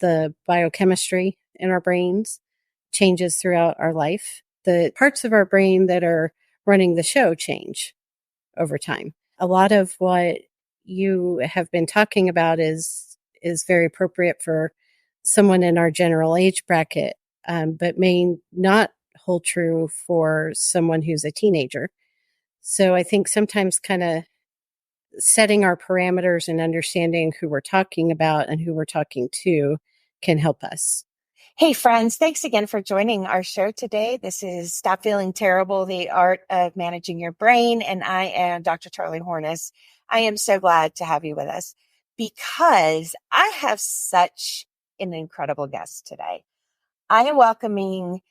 the biochemistry in our brains changes throughout our life. The parts of our brain that are running the show change over time. A lot of what you have been talking about is very appropriate for someone in our general age bracket, but may not hold true for someone who's a teenager. So I think sometimes kind of setting our parameters and understanding who we're talking about and who we're talking to can help us. Hey friends, thanks again for joining our show today. This is Stop Feeling Terrible, the Art of Managing Your Brain, and I am Dr. Charlie Hornes. I am so glad to have you with us because I have such an incredible guest today. I am welcoming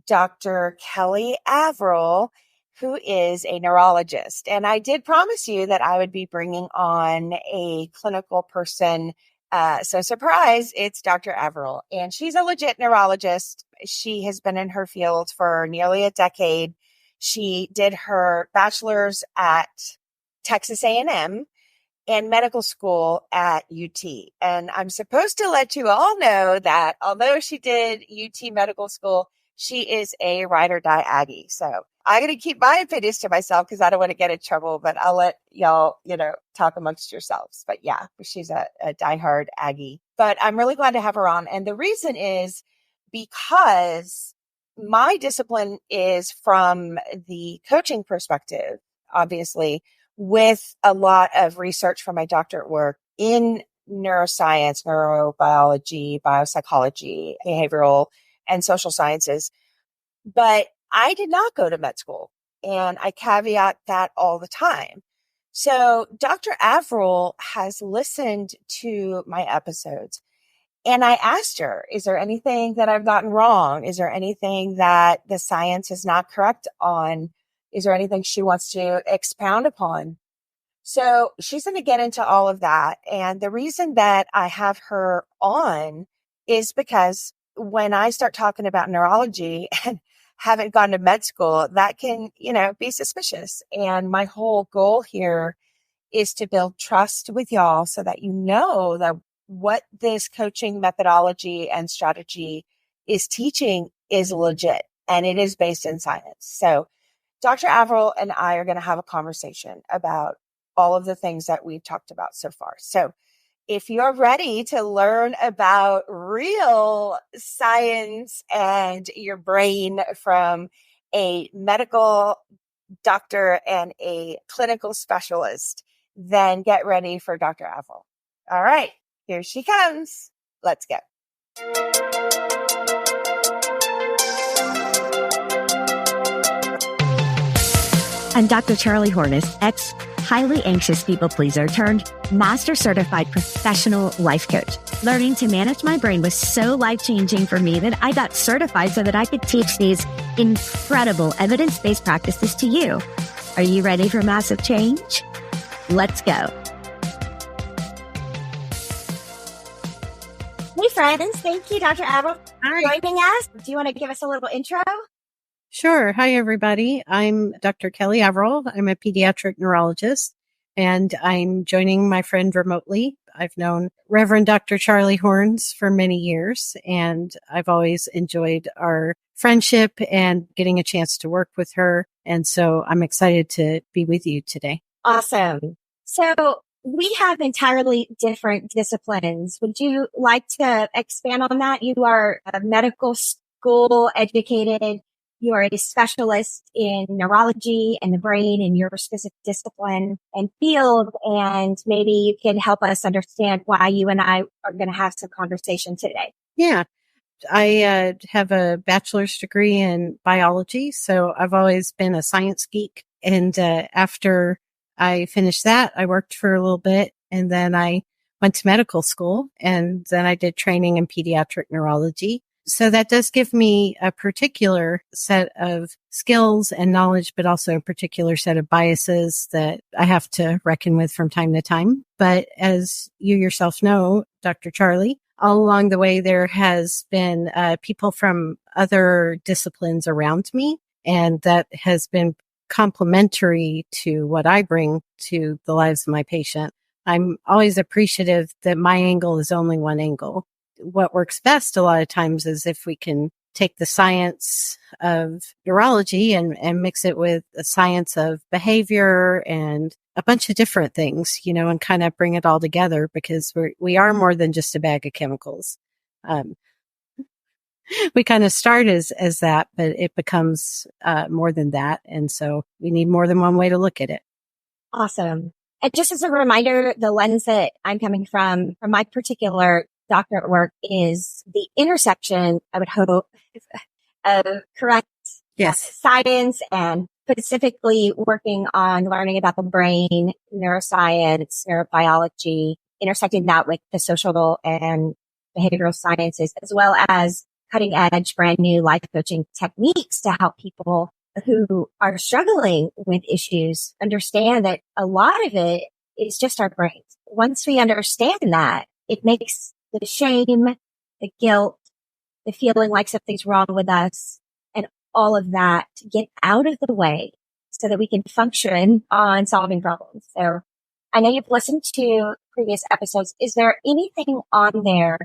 Dr. Kelly Averill, who is a neurologist. And I did promise you that I would be bringing on a clinical person. So surprise, it's Dr. Averill. And she's a legit neurologist. She has been in her field for nearly a decade. She did her bachelor's at Texas A&M and medical school at UT. And I'm supposed to let you all know that although she did UT medical school, she is a ride or die Aggie. So I'm going to keep my opinions to myself because I don't want to get in trouble, but I'll let y'all, talk amongst yourselves. But yeah, she's a diehard Aggie. But I'm really glad to have her on. And the reason is because my discipline is from the coaching perspective, obviously, with a lot of research from my doctorate work in neuroscience, neurobiology, biopsychology, behavioral, and social sciences. But I did not go to med school, and I caveat that all the time. So Dr. Averill has listened to my episodes, and I asked her, is there anything that I've gotten wrong? Is there anything that the science is not correct on? Is there anything she wants to expound upon? So she's going to get into all of that. And the reason that I have her on is because when I start talking about neurology and haven't gone to med school, that can, be suspicious. And my whole goal here is to build trust with y'all so that you know that what this coaching methodology and strategy is teaching is legit and it is based in science. So Dr. Averill and I are going to have a conversation about all of the things that we've talked about so far. So if you're ready to learn about real science and your brain from a medical doctor and a clinical specialist, then get ready for Dr. Averill. All right, here she comes. Let's go. I'm Dr. Charlie Hornes, highly anxious people pleaser turned master certified professional life coach. Learning to manage my brain was so life-changing for me that I got certified so that I could teach these incredible evidence-based practices to you. Are you ready for massive change? Let's go. Hey friends, thank you, Dr. Averill, for joining us. Do you want to give us a little intro? Sure. Hi, everybody. I'm Dr. Kelly Averill. I'm a pediatric neurologist, and I'm joining my friend remotely. I've known Reverend Dr. Charlie Hornes for many years, and I've always enjoyed our friendship and getting a chance to work with her. And so I'm excited to be with you today. Awesome. So we have entirely different disciplines. Would you like to expand on that? You are a medical school educated. You are a specialist in neurology and the brain in your specific discipline and field. And maybe you can help us understand why you and I are going to have some conversation today. Yeah. I have a bachelor's degree in biology, so I've always been a science geek. And after I finished that, I worked for a little bit, and then I went to medical school, and then I did training in pediatric neurology. So that does give me a particular set of skills and knowledge, but also a particular set of biases that I have to reckon with from time to time. But as you yourself know, Dr. Charlie, all along the way, there has been people from other disciplines around me, and that has been complementary to what I bring to the lives of my patient. I'm always appreciative that my angle is only one angle. what works best a lot of times is if we can take the science of neurology and mix it with the science of behavior and a bunch of different things, and kind of bring it all together, because we are more than just a bag of chemicals. We kind of start as that, but it becomes more than that. And so we need more than one way to look at it. Awesome. And just as a reminder, the lens that I'm coming from my particular doctorate work is the intersection, I would hope, of correct science and specifically working on learning about the brain, neuroscience, neurobiology, intersecting that with the social and behavioral sciences, as well as cutting edge, brand new life coaching techniques to help people who are struggling with issues understand that a lot of it is just our brains. Once we understand that, it makes the shame, the guilt, the feeling like something's wrong with us, and all of that to get out of the way so that we can function on solving problems. So I know you've listened to previous episodes. Is there anything on there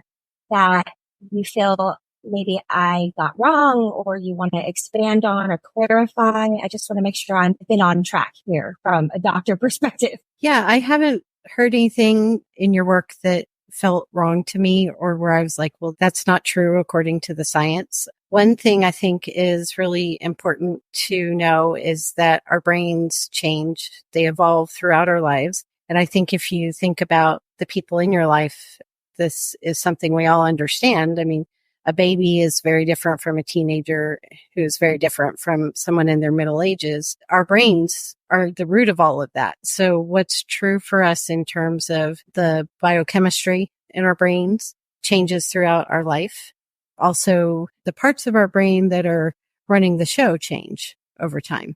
that you feel maybe I got wrong or you want to expand on or clarify? I just want to make sure I've been on track here from a doctor perspective. Yeah, I haven't heard anything in your work that felt wrong to me or where I was like, well, that's not true according to the science. One thing I think is really important to know is that our brains change. They evolve throughout our lives. And I think if you think about the people in your life, this is something we all understand. I mean, a baby is very different from a teenager who is very different from someone in their middle ages. Our brains are the root of all of that. So what's true for us in terms of the biochemistry in our brains changes throughout our life. Also, the parts of our brain that are running the show change over time.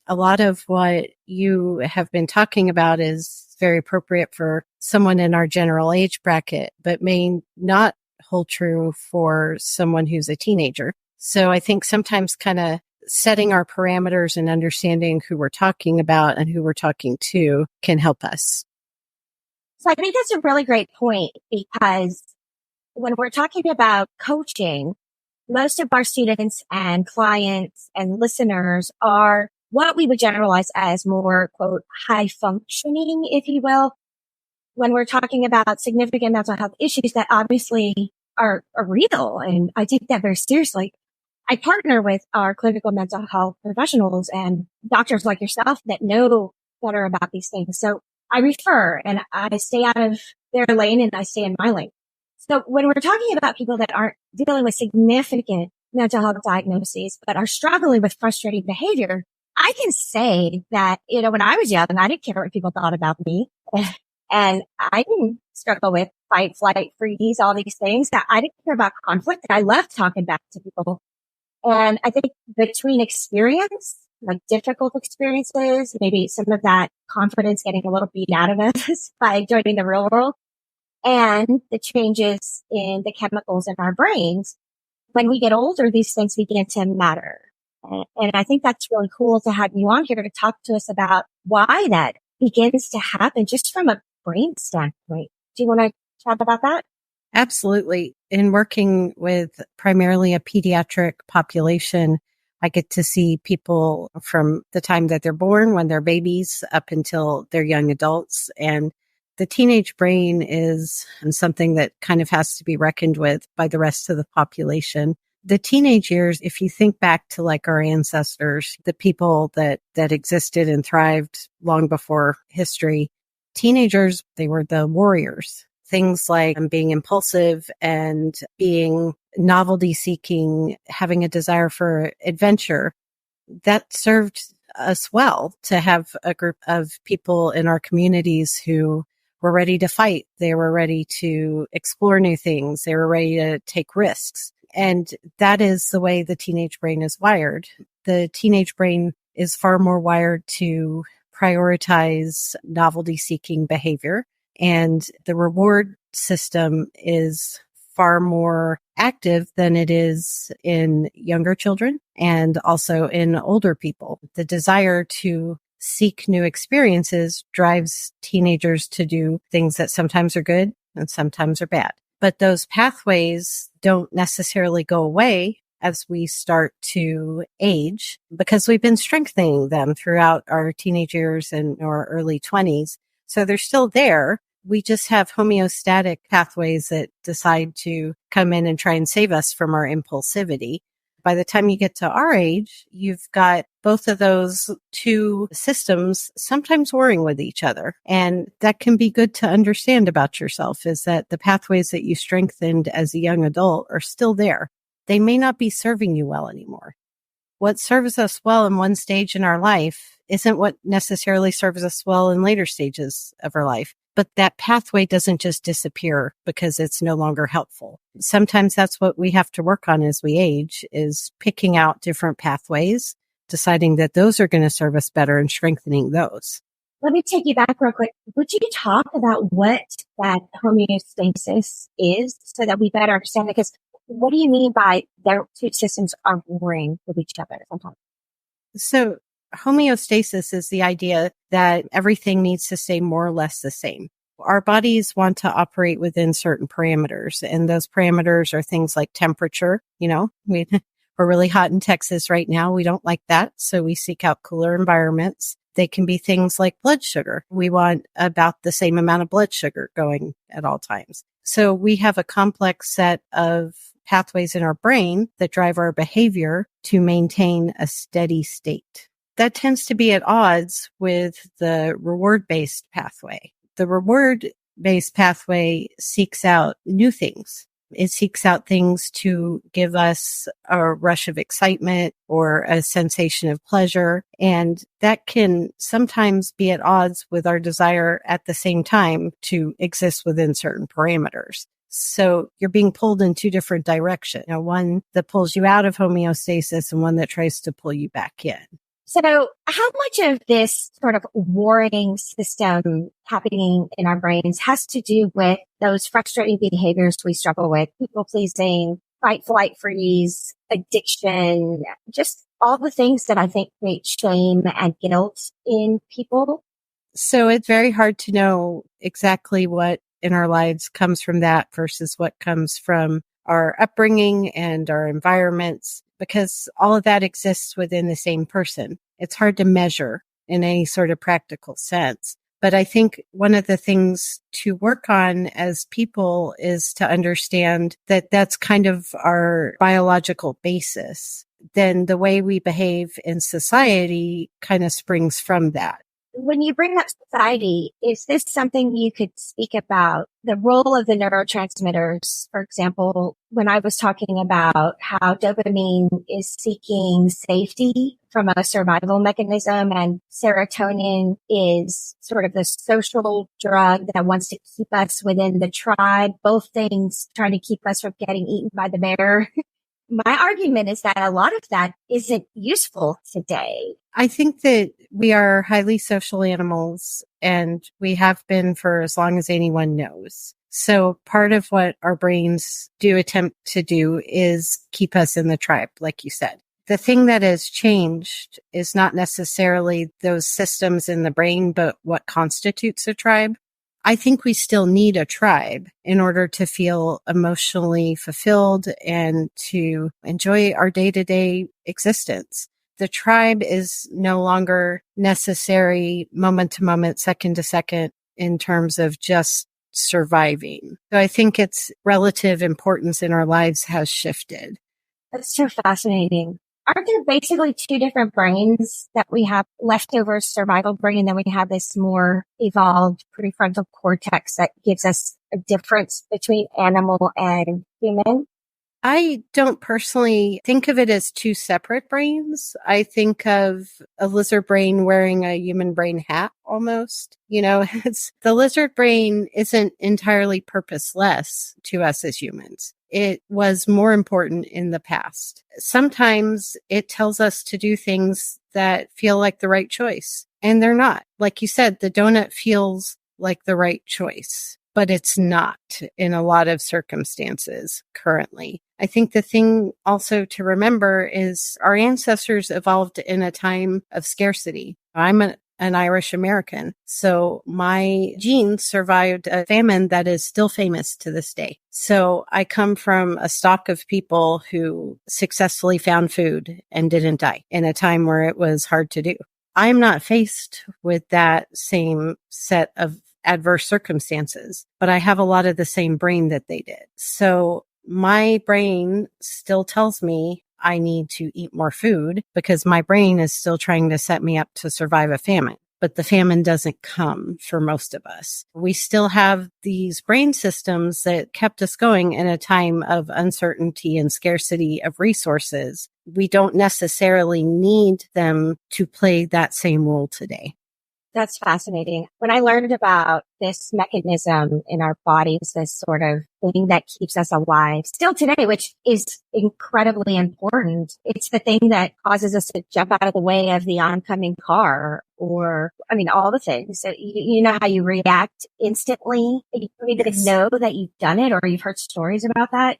A lot of what you have been talking about is very appropriate for someone in our general age bracket, but may not hold true for someone who's a teenager. So I think sometimes kind of setting our parameters and understanding who we're talking about and who we're talking to can help us. So I think that's a really great point, because when we're talking about coaching, most of our students and clients and listeners are what we would generalize as more, quote, high functioning, if you will. When we're talking about significant mental health issues that obviously are real, and I take that very seriously, I partner with our clinical mental health professionals and doctors like yourself that know better about these things. So I refer and I stay out of their lane and I stay in my lane. So when we're talking about people that aren't dealing with significant mental health diagnoses, but are struggling with frustrating behavior, I can say that, when I was young, I didn't care what people thought about me. And I didn't struggle with fight, flight, freeze, all these things. That I didn't care about conflict. I loved talking back to people. And I think between experience, like difficult experiences, maybe some of that confidence getting a little beat out of us by joining the real world, and the changes in the chemicals in our brains, when we get older, these things begin to matter. And I think that's really cool to have you on here to talk to us about why that begins to happen just from a brain standpoint. Do you want to chat about that? Absolutely. In working with primarily a pediatric population, I get to see people from the time that they're born, when they're babies, up until they're young adults. And the teenage brain is something that kind of has to be reckoned with by the rest of the population. The teenage years, if you think back to like our ancestors, the people that existed and thrived long before history, teenagers, they were the warriors. Things like being impulsive and being novelty seeking, having a desire for adventure, that served us well to have a group of people in our communities who were ready to fight. They were ready to explore new things. They were ready to take risks. And that is the way the teenage brain is wired. The teenage brain is far more wired to prioritize novelty-seeking behavior, and the reward system is far more active than it is in younger children and also in older people. The desire to seek new experiences drives teenagers to do things that sometimes are good and sometimes are bad. but those pathways don't necessarily go away as we start to age because we've been strengthening them throughout our teenage years and our early 20s. So they're still there. We just have homeostatic pathways that decide to come in and try and save us from our impulsivity. By the time you get to our age, you've got both of those two systems sometimes warring with each other. And that can be good to understand about yourself, is that the pathways that you strengthened as a young adult are still there. They may not be serving you well anymore. What serves us well in one stage in our life isn't what necessarily serves us well in later stages of our life. But that pathway doesn't just disappear because it's no longer helpful. Sometimes that's what we have to work on as we age, is picking out different pathways, deciding that those are going to serve us better and strengthening those. Let me take you back real quick. Would you talk about what that homeostasis is so that we better understand it? Because what do you mean by their two systems are warring with each other sometimes? So homeostasis is the idea that everything needs to stay more or less the same. Our bodies want to operate within certain parameters, and those parameters are things like temperature. We're really hot in Texas right now. We don't like that, so we seek out cooler environments. They can be things like blood sugar. We want about the same amount of blood sugar going at all times. So we have a complex set of pathways in our brain that drive our behavior to maintain a steady state. That tends to be at odds with the reward-based pathway. The reward-based pathway seeks out new things. It seeks out things to give us a rush of excitement or a sensation of pleasure. And that can sometimes be at odds with our desire at the same time to exist within certain parameters. So you're being pulled in two different directions. One that pulls you out of homeostasis and one that tries to pull you back in. So how much of this sort of warring system happening in our brains has to do with those frustrating behaviors we struggle with, people pleasing, fight, flight, freeze, addiction, just all the things that I think create shame and guilt in people? So it's very hard to know exactly what in our lives comes from that versus what comes from our upbringing and our environments, because all of that exists within the same person. It's hard to measure in any sort of practical sense. But I think one of the things to work on as people is to understand that that's kind of our biological basis. Then the way we behave in society kind of springs from that. When you bring up society, is this something you could speak about? The role of the neurotransmitters, for example, when I was talking about how dopamine is seeking safety from a survival mechanism and serotonin is sort of the social drug that wants to keep us within the tribe, both things trying to keep us from getting eaten by the bear. My argument is that a lot of that isn't useful today. I think that we are highly social animals, and we have been for as long as anyone knows. So part of what our brains do attempt to do is keep us in the tribe, like you said. The thing that has changed is not necessarily those systems in the brain, but what constitutes a tribe. I think we still need a tribe in order to feel emotionally fulfilled and to enjoy our day-to-day existence. The tribe is no longer necessary moment to moment, second to second in terms of just surviving. So I think its relative importance in our lives has shifted. That's so fascinating. Aren't there basically two different brains that we have? Leftover survival brain, and then we have this more evolved prefrontal cortex that gives us a difference between animal and human? I don't personally think of it as two separate brains. I think of a lizard brain wearing a human brain hat almost. The lizard brain isn't entirely purposeless to us as humans. It was more important in the past. Sometimes it tells us to do things that feel like the right choice, and they're not. Like you said, the donut feels like the right choice, but it's not in a lot of circumstances currently. I think the thing also to remember is our ancestors evolved in a time of scarcity. I'm an Irish American. So my genes survived a famine that is still famous to this day. So I come from a stock of people who successfully found food and didn't die in a time where it was hard to do. I'm not faced with that same set of adverse circumstances, but I have a lot of the same brain that they did. So my brain still tells me I need to eat more food because my brain is still trying to set me up to survive a famine. But the famine doesn't come for most of us. We still have these brain systems that kept us going in a time of uncertainty and scarcity of resources. We don't necessarily need them to play that same role today. That's fascinating. When I learned about this mechanism in our bodies, this sort of thing that keeps us alive still today, which is incredibly important. It's the thing that causes us to jump out of the way of the oncoming car or, all the things. So you know how you react instantly. You don't even know that you've done it or you've heard stories about that.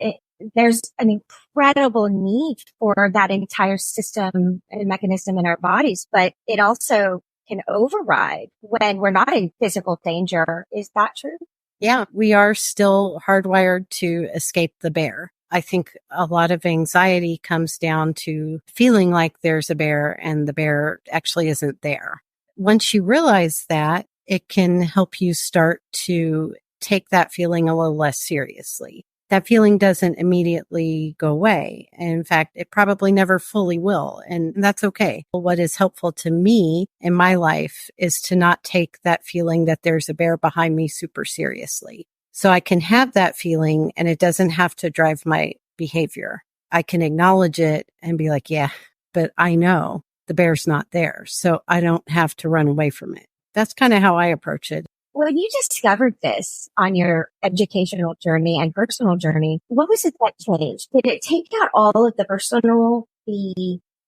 There's an incredible need for that entire system and mechanism in our bodies, but it also can override when we're not in physical danger. Is that true? Yeah, we are still hardwired to escape the bear. I think a lot of anxiety comes down to feeling like there's a bear and the bear actually isn't there. Once you realize that, it can help you start to take that feeling a little less seriously. That feeling doesn't immediately go away. In fact, it probably never fully will. And that's okay. What is helpful to me in my life is to not take that feeling that there's a bear behind me super seriously. So I can have that feeling and it doesn't have to drive my behavior. I can acknowledge it and be like, yeah, but I know the bear's not there. So I don't have to run away from it. That's kind of how I approach it. When you discovered this on your educational journey and personal journey, what was it that changed? Did it take out all of the personal,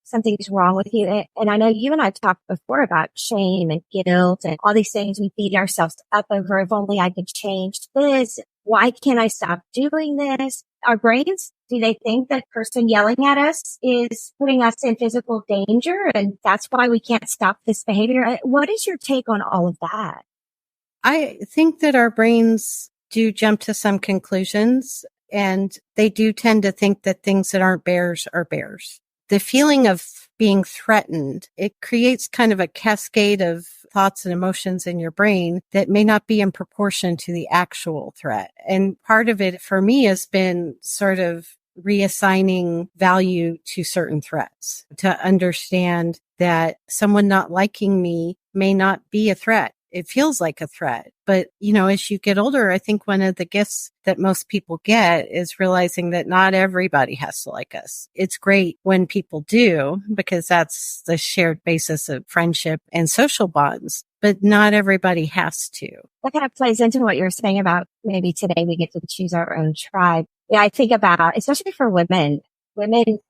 something's wrong with you? And I know you and I talked before about shame and guilt and all these things we beat ourselves up over. If only I could change this. Why can't I stop doing this? Our brains, do they think that person yelling at us is putting us in physical danger? And that's why we can't stop this behavior? What is your take on all of that? I think that our brains do jump to some conclusions, and they do tend to think that things that aren't bears are bears. The feeling of being threatened, it creates kind of a cascade of thoughts and emotions in your brain that may not be in proportion to the actual threat. And part of it for me has been sort of reassigning value to certain threats, to understand that someone not liking me may not be a threat. It feels like a threat. But, as you get older, I think one of the gifts that most people get is realizing that not everybody has to like us. It's great when people do, because that's the shared basis of friendship and social bonds, but not everybody has to. That kind of plays into what you're saying about maybe today we get to choose our own tribe. Yeah, I think about, especially for women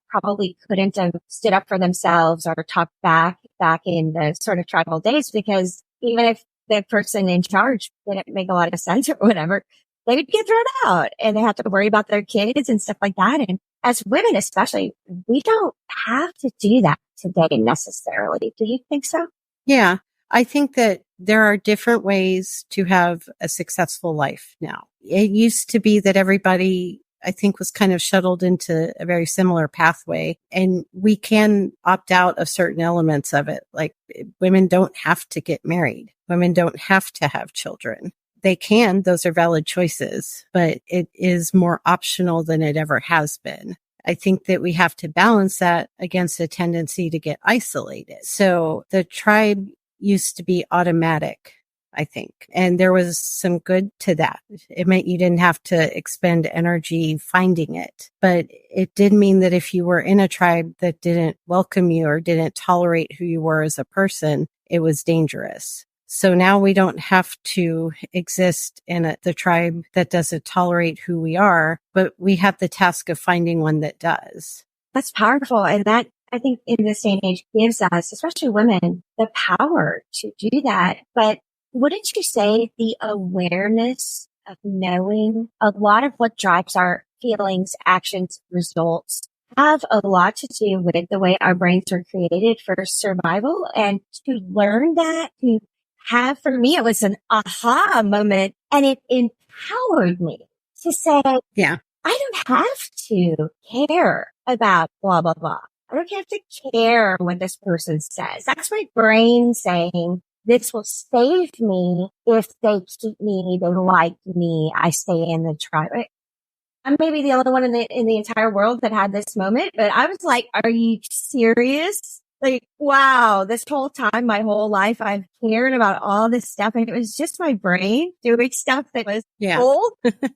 probably couldn't have stood up for themselves or talked back in the sort of tribal days, because even if the person in charge didn't make a lot of sense or whatever, they would get thrown out and they have to worry about their kids and stuff like that. And as women, especially, we don't have to do that today necessarily. Do you think so? Yeah, I think that there are different ways to have a successful life now. It used to be that everybody, I think, was kind of shuttled into a very similar pathway, and we can opt out of certain elements of it. Like, women don't have to get married. Women don't have to have children. They can, those are valid choices, but it is more optional than it ever has been. I think that we have to balance that against a tendency to get isolated. So the tribe used to be automatic, I think. And there was some good to that. It meant you didn't have to expend energy finding it. But it did mean that if you were in a tribe that didn't welcome you or didn't tolerate who you were as a person, it was dangerous. So now we don't have to exist in the tribe that doesn't tolerate who we are, but we have the task of finding one that does. That's powerful. And that, I think, in this day and age gives us, especially women, the power to do that. But wouldn't you say the awareness of knowing a lot of what drives our feelings, actions, results have a lot to do with the way our brains are created for survival. And to learn that, to have, for me, it was an aha moment, and it empowered me to say, Yeah. I don't have to care about blah, blah, blah. I don't have to care what this person says. That's my brain saying, this will save me if they keep me, they like me, I stay in the tribe. I'm maybe the only one in the entire world that had this moment, but I was like, are you serious? Like, wow, this whole time, my whole life, I've cared about all this stuff, and it was just my brain doing stuff that was old.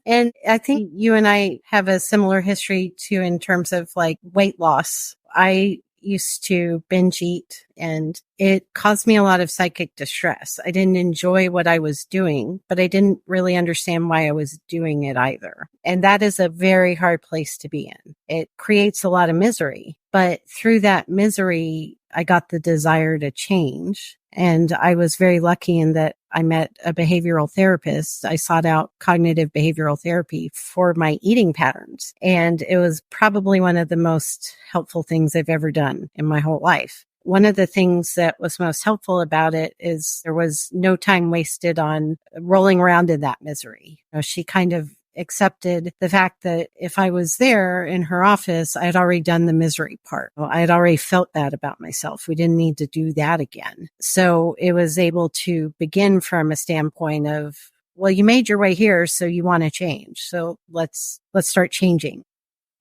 And I think you and I have a similar history too, in terms of like weight loss. I used to binge eat, and it caused me a lot of psychic distress. I didn't enjoy what I was doing, but I didn't really understand why I was doing it either. And that is a very hard place to be in. It creates a lot of misery, but through that misery, I got the desire to change. And I was very lucky in that I met a behavioral therapist. I sought out cognitive behavioral therapy for my eating patterns. And it was probably one of the most helpful things I've ever done in my whole life. One of the things that was most helpful about it is there was no time wasted on rolling around in that misery. She kind of accepted the fact that if I was there in her office, I had already done the misery part. I had already felt that about myself. We didn't need to do that again. So it was able to begin from a standpoint of, well, you made your way here, so you want to change. So let's start changing.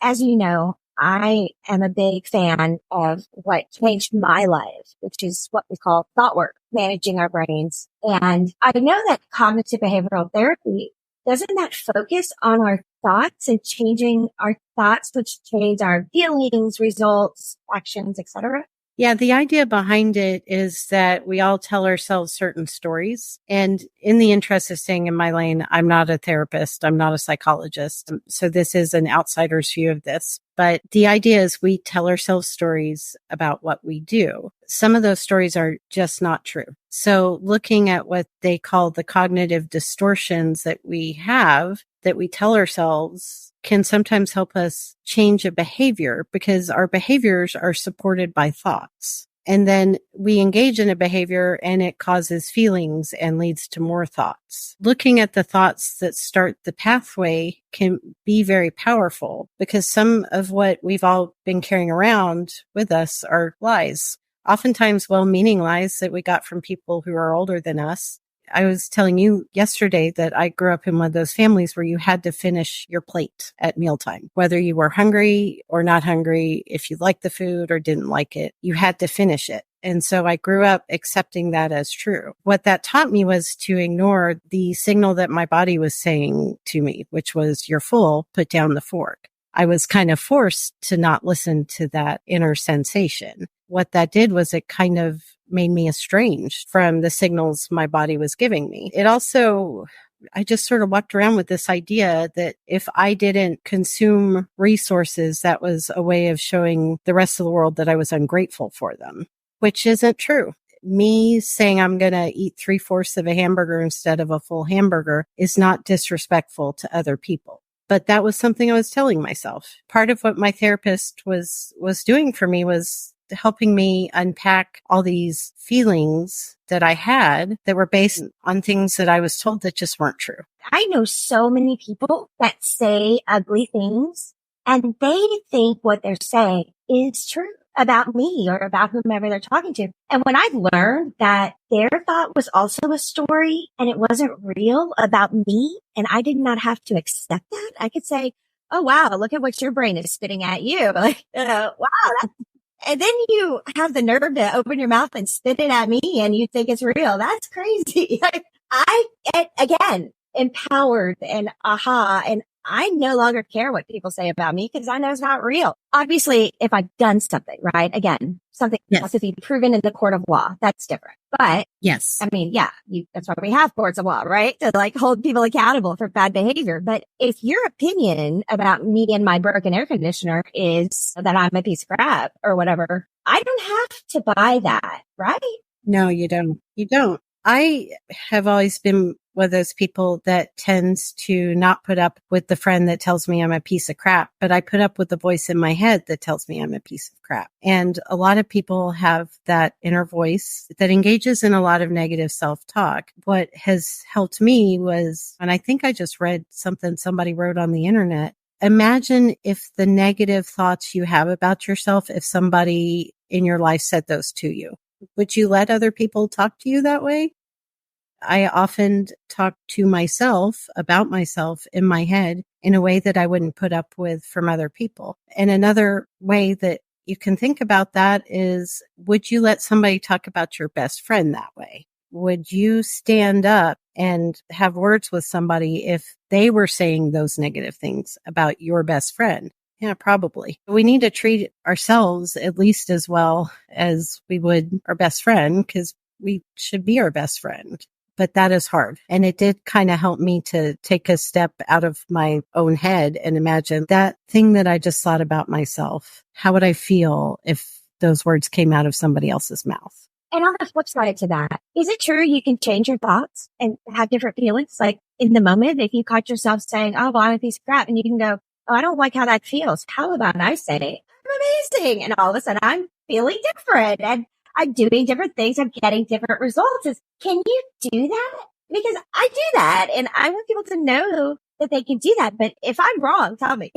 As you know, I am a big fan of what changed my life, which is what we call thought work, managing our brains. And I know that cognitive behavioral therapy, doesn't that focus on our thoughts and changing our thoughts, which change our feelings, results, actions, etc.? Yeah, the idea behind it is that we all tell ourselves certain stories. And in the interest of staying in my lane, I'm not a therapist. I'm not a psychologist. So this is an outsider's view of this. But the idea is we tell ourselves stories about what we do. Some of those stories are just not true. So looking at what they call the cognitive distortions that we have, that we tell ourselves, can sometimes help us change a behavior because our behaviors are supported by thoughts. And then we engage in a behavior and it causes feelings and leads to more thoughts. Looking at the thoughts that start the pathway can be very powerful because some of what we've all been carrying around with us are lies. Oftentimes well-meaning lies that we got from people who are older than us. I was telling you yesterday that I grew up in one of those families where you had to finish your plate at mealtime. Whether you were hungry or not hungry, if you liked the food or didn't like it, you had to finish it. And so I grew up accepting that as true. What that taught me was to ignore the signal that my body was saying to me, which was, you're full, put down the fork. I was kind of forced to not listen to that inner sensation. What that did was it kind of made me estranged from the signals my body was giving me. It also, I just sort of walked around with this idea that if I didn't consume resources, that was a way of showing the rest of the world that I was ungrateful for them, which isn't true. Me saying I'm going to eat 3/4 of a hamburger instead of a full hamburger is not disrespectful to other people. But that was something I was telling myself. Part of what my therapist was doing for me was helping me unpack all these feelings that I had that were based on things that I was told that just weren't true. I know so many people that say ugly things and they think what they're saying is true about me or about whomever they're talking to. And when I learned that their thought was also a story and it wasn't real about me, and I did not have to accept that, I could say, oh, wow, look at what your brain is spitting at you. Like, wow. And then you have the nerve to open your mouth and spit it at me and you think it's real. That's crazy. I get, again, empowered and aha, and I no longer care what people say about me because I know it's not real. Obviously, if I've done something, right? Again, something has to be proven in the court of law. That's different. But yes, I mean, yeah, that's why we have courts of law, right? To like hold people accountable for bad behavior. But if your opinion about me and my broken air conditioner is that I'm a piece of crap or whatever, I don't have to buy that, right? No, you don't. You don't. I have always been one of those people that tends to not put up with the friend that tells me I'm a piece of crap, but I put up with the voice in my head that tells me I'm a piece of crap. And a lot of people have that inner voice that engages in a lot of negative self-talk. What has helped me was, and I think I just read something somebody wrote on the internet, imagine if the negative thoughts you have about yourself, if somebody in your life said those to you. Would you let other people talk to you that way? I often talk to myself about myself in my head in a way that I wouldn't put up with from other people. And another way that you can think about that is, would you let somebody talk about your best friend that way? Would you stand up and have words with somebody if they were saying those negative things about your best friend? Yeah, probably. We need to treat ourselves at least as well as we would our best friend, because we should be our best friend. But that is hard. And it did kind of help me to take a step out of my own head and imagine that thing that I just thought about myself. How would I feel if those words came out of somebody else's mouth? And on the flip side to that, is it true you can change your thoughts and have different feelings? Like in the moment, if you caught yourself saying, oh, well, I'm a piece of crap, and you can go, oh, I don't like how that feels. How about I say, I'm amazing. And all of a sudden I'm feeling different and I'm doing different things. I'm getting different results. Can you do that? Because I do that and I want people to know that they can do that. But if I'm wrong, tell me.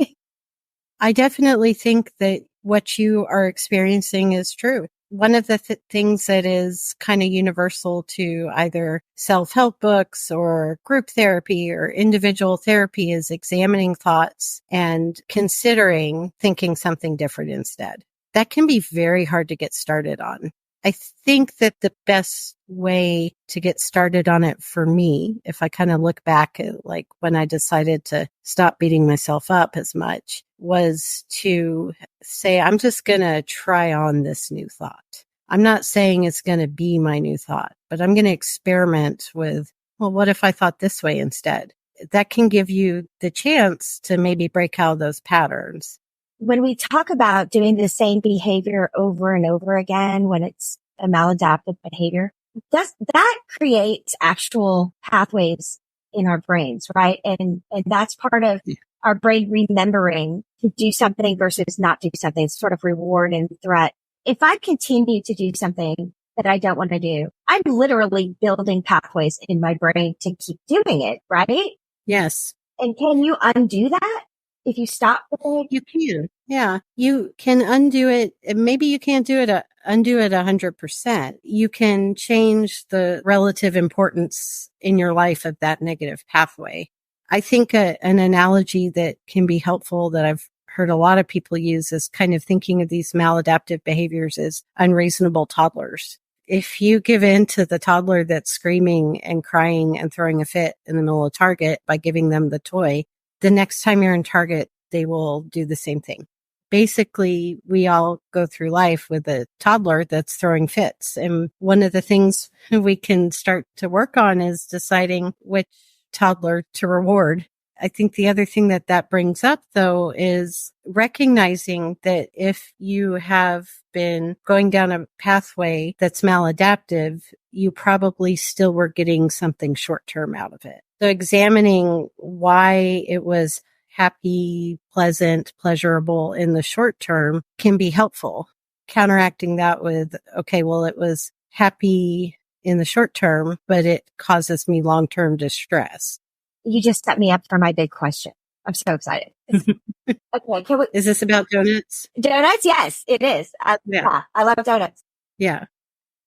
I definitely think that what you are experiencing is true. One of the things that is kind of universal to either self-help books or group therapy or individual therapy is examining thoughts and considering thinking something different instead. That can be very hard to get started on. I think that the best way to get started on it for me, if I kind of look back at like when I decided to stop beating myself up as much, was to say, I'm just going to try on this new thought. I'm not saying it's going to be my new thought, but I'm going to experiment with, well, what if I thought this way instead? That can give you the chance to maybe break out of those patterns. When we talk about doing the same behavior over and over again, when it's a maladaptive behavior, does that create actual pathways in our brains, right? And that's part of our brain remembering to do something versus not do something. It's sort of reward and threat. If I continue to do something that I don't want to do, I'm literally building pathways in my brain to keep doing it, right? Yes. And can you undo that? If you stop the thing? You can. Yeah. You can undo it. Maybe you can't undo it 100%. You can change the relative importance in your life of that negative pathway. I think an analogy that can be helpful that I've heard a lot of people use is kind of thinking of these maladaptive behaviors as unreasonable toddlers. If you give in to the toddler that's screaming and crying and throwing a fit in the middle of Target by giving them the toy, the next time you're in Target, they will do the same thing. Basically, we all go through life with a toddler that's throwing fits. And one of the things we can start to work on is deciding which toddler to reward. I think the other thing that brings up, though, is recognizing that if you have been going down a pathway that's maladaptive, you probably still were getting something short-term out of it. So examining why it was happy, pleasant, pleasurable in the short term can be helpful. Counteracting that with, okay, well, it was happy in the short term, but it causes me long-term distress. You just set me up for my big question. I'm so excited. Okay. Is this about donuts? Donuts? Yes, it is. Yeah, I love donuts. Yeah.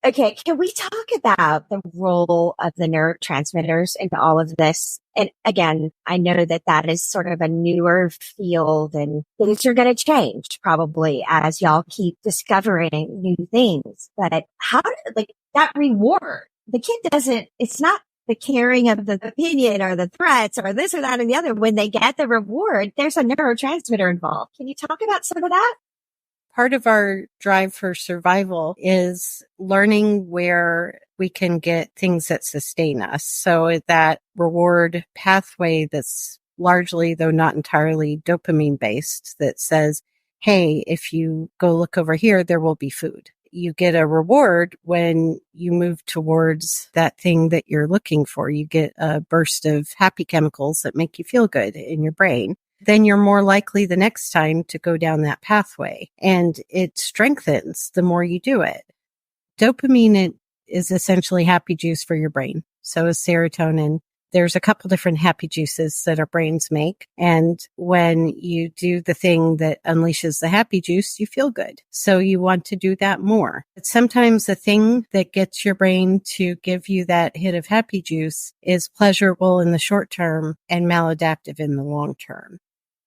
Okay. Can we talk about the role of the neurotransmitters in all of this? And again, I know that is sort of a newer field and things are going to change probably as y'all keep discovering new things. But how, like that reward, the kid it's not the caring of the opinion or the threats or this or that and the other. When they get the reward, there's a neurotransmitter involved. Can you talk about some of that? Part of our drive for survival is learning where we can get things that sustain us. So that reward pathway that's largely, though not entirely, dopamine based, that says, hey, if you go look over here, there will be food. you get a reward when you move towards that thing that you're looking for. You get a burst of happy chemicals that make you feel good in your brain. Then you're more likely the next time to go down that pathway, and it strengthens the more you do it. Dopamine is essentially happy juice for your brain. So is serotonin. There's a couple different happy juices that our brains make. And when you do the thing that unleashes the happy juice, you feel good. So you want to do that more. But sometimes the thing that gets your brain to give you that hit of happy juice is pleasurable in the short term and maladaptive in the long term.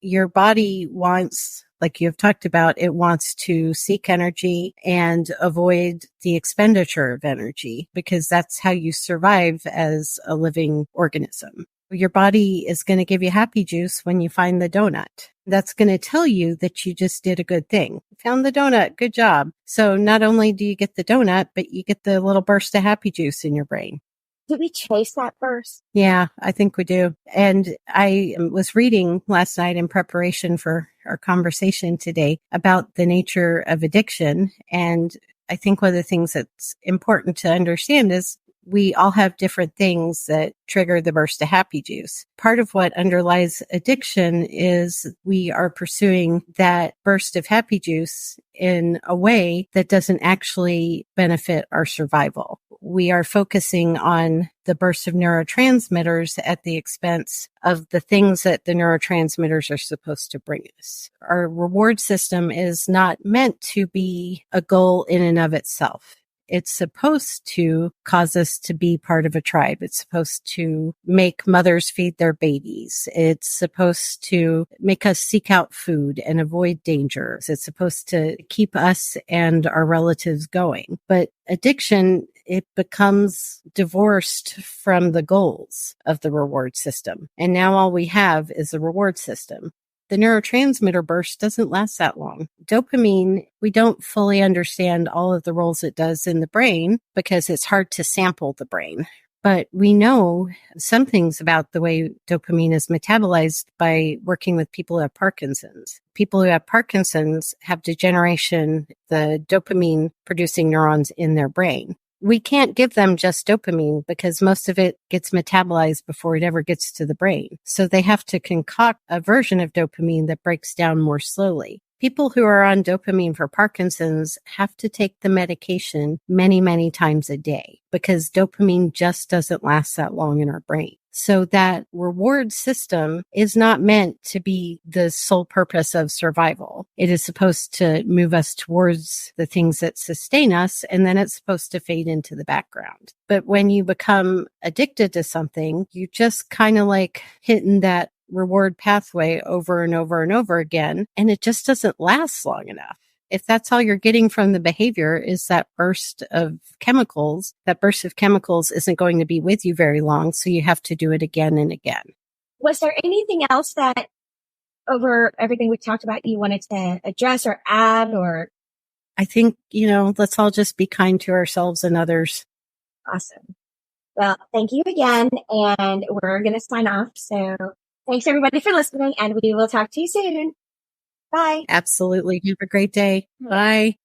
Your body wants, like you've talked about, it wants to seek energy and avoid the expenditure of energy because that's how you survive as a living organism. Your body is going to give you happy juice when you find the donut. That's going to tell you that you just did a good thing. Found the donut. Good job. So not only do you get the donut, but you get the little burst of happy juice in your brain. Do we chase that burst? Yeah, I think we do. And I was reading last night in preparation for our conversation today about the nature of addiction. And I think one of the things that's important to understand is we all have different things that trigger the burst of happy juice. Part of what underlies addiction is we are pursuing that burst of happy juice in a way that doesn't actually benefit our survival. We are focusing on the burst of neurotransmitters at the expense of the things that the neurotransmitters are supposed to bring us. Our reward system is not meant to be a goal in and of itself. It's supposed to cause us to be part of a tribe. It's supposed to make mothers feed their babies. It's supposed to make us seek out food and avoid dangers. It's supposed to keep us and our relatives going. But addiction, it becomes divorced from the goals of the reward system. And now all we have is a reward system. The neurotransmitter burst doesn't last that long. Dopamine, we don't fully understand all of the roles it does in the brain because it's hard to sample the brain. But we know some things about the way dopamine is metabolized by working with people who have Parkinson's. People who have Parkinson's have degeneration, the dopamine producing neurons in their brain. We can't give them just dopamine because most of it gets metabolized before it ever gets to the brain. So they have to concoct a version of dopamine that breaks down more slowly. People who are on dopamine for Parkinson's have to take the medication many, many times a day because dopamine just doesn't last that long in our brain. So that reward system is not meant to be the sole purpose of survival. It is supposed to move us towards the things that sustain us, and then it's supposed to fade into the background. But when you become addicted to something, you just kind of like hitting that reward pathway over and over and over again, and it just doesn't last long enough. If that's all you're getting from the behavior is that burst of chemicals, that burst of chemicals isn't going to be with you very long, so you have to do it again and again. Was there anything else that over everything we talked about you wanted to address or add? Or I think, let's all just be kind to ourselves and others. Awesome. Well, thank you again, and we're going to sign off. So thanks everybody for listening, and we will talk to you soon. Bye. Absolutely. Have a great day. Bye.